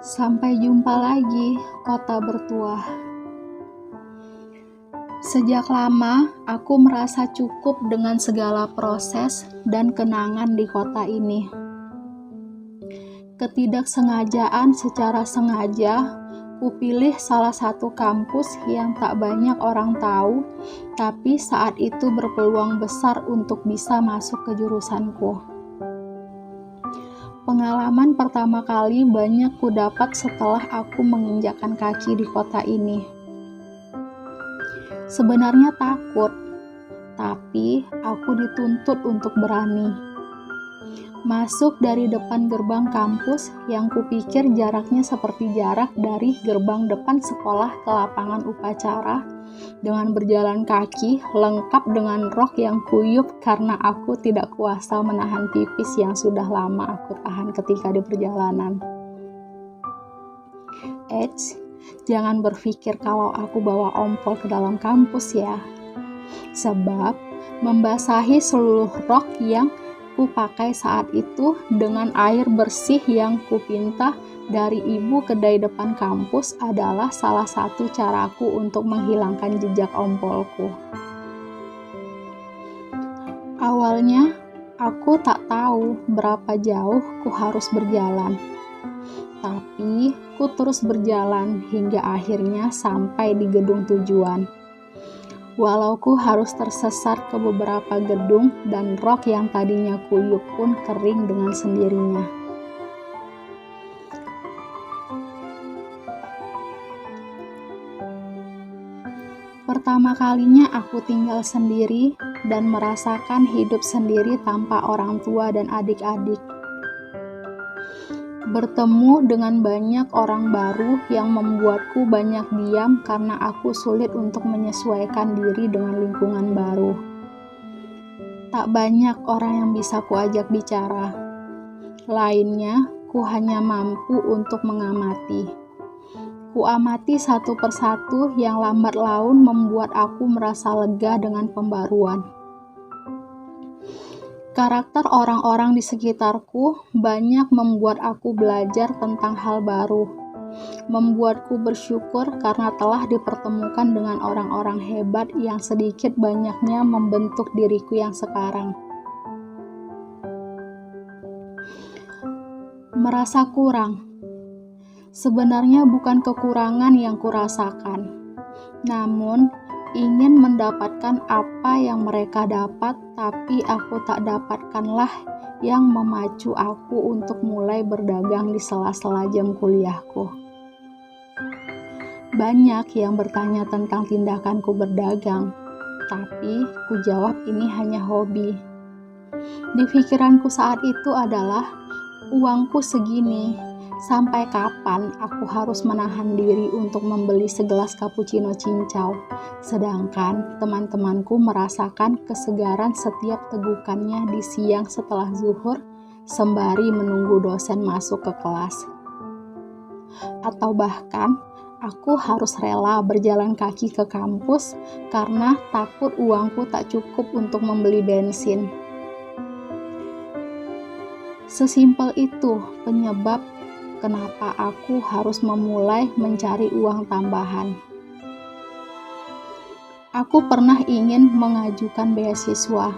Sampai jumpa lagi, kota bertuah. Sejak lama, aku merasa cukup dengan segala proses dan kenangan di kota ini. Ketidaksengajaan secara sengaja, kupilih salah satu kampus yang tak banyak orang tahu, tapi saat itu berpeluang besar untuk bisa masuk ke jurusanku. Pengalaman pertama kali banyak kudapat setelah aku menginjakkan kaki di kota ini. Sebenarnya takut, tapi aku dituntut untuk berani. Masuk dari depan gerbang kampus yang kupikir jaraknya seperti jarak dari gerbang depan sekolah ke lapangan upacara, dengan berjalan kaki lengkap dengan rok yang kuyup karena aku tidak kuasa menahan pipis yang sudah lama aku tahan ketika di perjalanan. Jangan berpikir kalau aku bawa ompol ke dalam kampus ya. Sebab membasahi seluruh rok yang kupakai saat itu dengan air bersih yang kupinta dari ibu kedai depan kampus adalah salah satu caraku untuk menghilangkan jejak ompolku. Awalnya, aku tak tahu berapa jauh ku harus berjalan. Tapi, ku terus berjalan hingga akhirnya sampai di gedung tujuan. Walau ku harus tersesat ke beberapa gedung dan rok yang tadinya kuyup pun kering dengan sendirinya. Pertama kalinya aku tinggal sendiri dan merasakan hidup sendiri tanpa orang tua dan adik-adik. Bertemu dengan banyak orang baru yang membuatku banyak diam karena aku sulit untuk menyesuaikan diri dengan lingkungan baru. Tak banyak orang yang bisa kuajak bicara. Lainnya, ku hanya mampu untuk mengamati. Kuamati satu persatu yang lambat laun membuat aku merasa lega dengan pembaruan. Karakter orang-orang di sekitarku banyak membuat aku belajar tentang hal baru, membuatku bersyukur karena telah dipertemukan dengan orang-orang hebat yang sedikit banyaknya membentuk diriku yang sekarang. Merasa kurang. Sebenarnya bukan kekurangan yang kurasakan, namun ingin mendapatkan apa yang mereka dapat, tapi aku tak dapatkanlah yang memacu aku untuk mulai berdagang di sela-sela jam kuliahku. Banyak yang bertanya tentang tindakanku berdagang, tapi ku jawab ini hanya hobi. Di pikiranku saat itu adalah, uangku segini, sampai kapan aku harus menahan diri untuk membeli segelas cappuccino cincau, sedangkan teman-temanku merasakan kesegaran setiap tegukannya di siang setelah zuhur, sembari menunggu dosen masuk ke kelas. Atau bahkan, aku harus rela berjalan kaki ke kampus karena takut uangku tak cukup untuk membeli bensin. Sesimpel itu penyebab kenapa aku harus memulai mencari uang tambahan. Aku pernah ingin mengajukan beasiswa,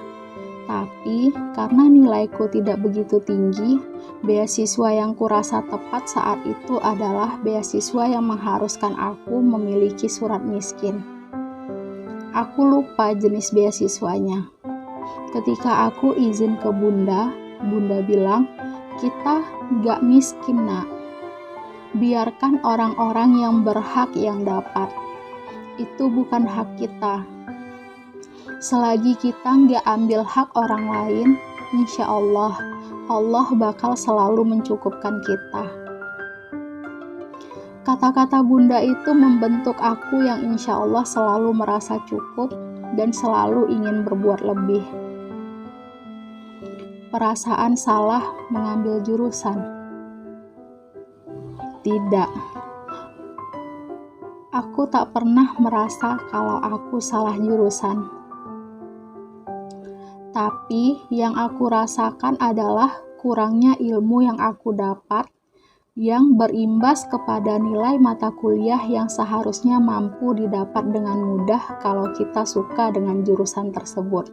tapi karena nilaiku tidak begitu tinggi, beasiswa yang kurasa tepat saat itu adalah beasiswa yang mengharuskan aku memiliki surat miskin. Aku lupa jenis beasiswanya. Ketika aku izin ke Bunda bilang, "Kita gak miskin, Nak. Biarkan orang-orang yang berhak yang dapat. Itu bukan hak kita. Selagi kita gak ambil hak orang lain, insya Allah bakal selalu mencukupkan kita." Kata-kata Bunda itu membentuk aku yang insya Allah selalu merasa cukup dan selalu ingin berbuat lebih. Perasaan salah mengambil jurusan? Tidak. Aku tak pernah merasa kalau aku salah jurusan. Tapi yang aku rasakan adalah kurangnya ilmu yang aku dapat yang berimbas kepada nilai mata kuliah yang seharusnya mampu didapat dengan mudah kalau kita suka dengan jurusan tersebut.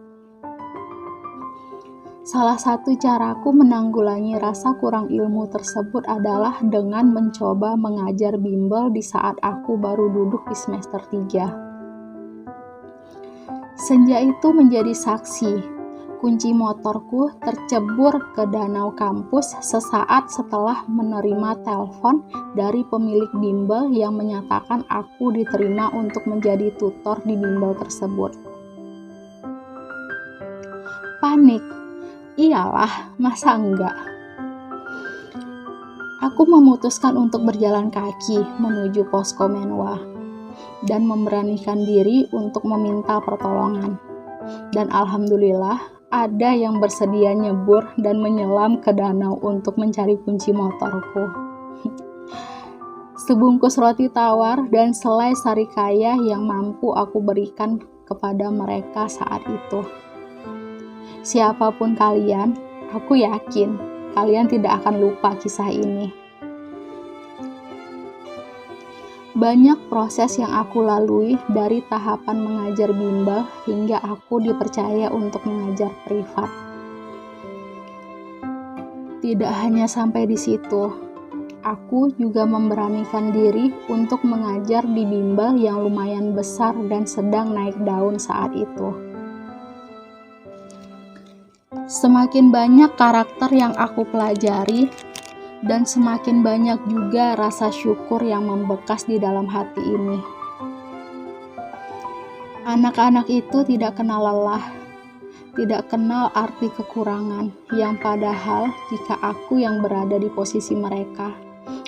Salah satu caraku menanggulangi rasa kurang ilmu tersebut adalah dengan mencoba mengajar bimbel di saat aku baru duduk di semester 3. Senja itu menjadi saksi. Kunci motorku tercebur ke danau kampus sesaat setelah menerima telepon dari pemilik bimbel yang menyatakan aku diterima untuk menjadi tutor di bimbel tersebut. Panik. Iyalah, masa enggak? Aku memutuskan untuk berjalan kaki menuju posko Menwa dan memberanikan diri untuk meminta pertolongan. Dan alhamdulillah, ada yang bersedia nyebur dan menyelam ke danau untuk mencari kunci motorku. Sebungkus roti tawar dan selai sarikaya yang mampu aku berikan kepada mereka saat itu. Siapapun kalian, aku yakin kalian tidak akan lupa kisah ini. Banyak proses yang aku lalui dari tahapan mengajar bimbel hingga aku dipercaya untuk mengajar privat. Tidak hanya sampai di situ, aku juga memberanikan diri untuk mengajar di bimbel yang lumayan besar dan sedang naik daun saat itu. Semakin banyak karakter yang aku pelajari, dan semakin banyak juga rasa syukur yang membekas di dalam hati ini. Anak-anak itu tidak kenal lelah, tidak kenal arti kekurangan, yang padahal jika aku yang berada di posisi mereka,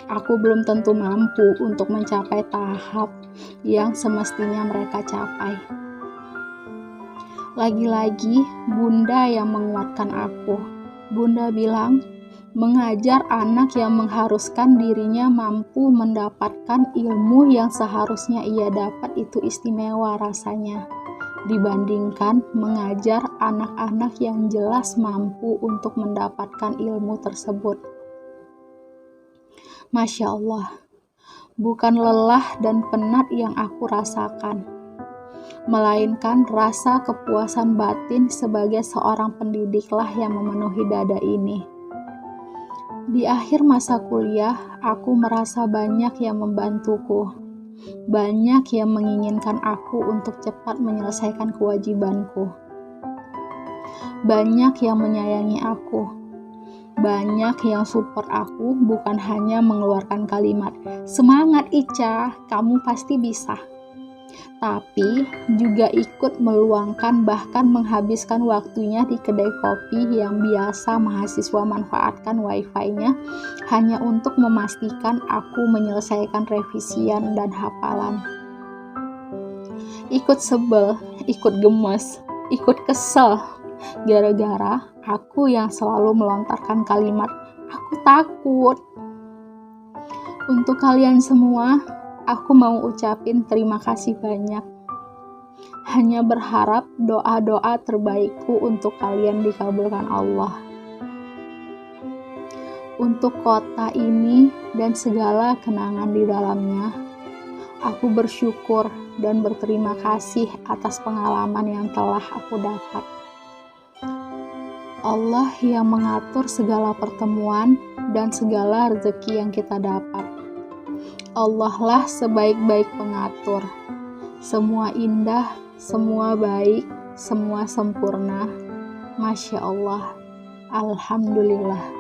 aku belum tentu mampu untuk mencapai tahap yang semestinya mereka capai. Lagi-lagi, Bunda yang menguatkan aku. Bunda bilang, mengajar anak yang mengharuskan dirinya mampu mendapatkan ilmu yang seharusnya ia dapat itu istimewa rasanya, dibandingkan mengajar anak-anak yang jelas mampu untuk mendapatkan ilmu tersebut. Masya Allah, bukan lelah dan penat yang aku rasakan, melainkan rasa kepuasan batin sebagai seorang pendidiklah yang memenuhi dada ini. Di akhir masa kuliah, aku merasa banyak yang membantuku, banyak yang menginginkan aku untuk cepat menyelesaikan kewajibanku, banyak yang menyayangi aku, banyak yang support aku, bukan hanya mengeluarkan kalimat, "Semangat Ica, kamu pasti bisa," tapi juga ikut meluangkan bahkan menghabiskan waktunya di kedai kopi yang biasa mahasiswa manfaatkan wifi-nya hanya untuk memastikan aku menyelesaikan revisian dan hafalan. Ikut sebel, ikut gemes, ikut kesel gara-gara aku yang selalu melontarkan kalimat, "Aku takut." Untuk kalian semua, aku mau ucapin terima kasih banyak. Hanya berharap doa-doa terbaikku untuk kalian dikabulkan Allah. Untuk kota ini dan segala kenangan di dalamnya, aku bersyukur dan berterima kasih atas pengalaman yang telah aku dapat. Allah yang mengatur segala pertemuan dan segala rezeki yang kita dapat. Allah lah sebaik-baik pengatur. Semua indah, semua baik, semua sempurna. Masya Allah. Alhamdulillah.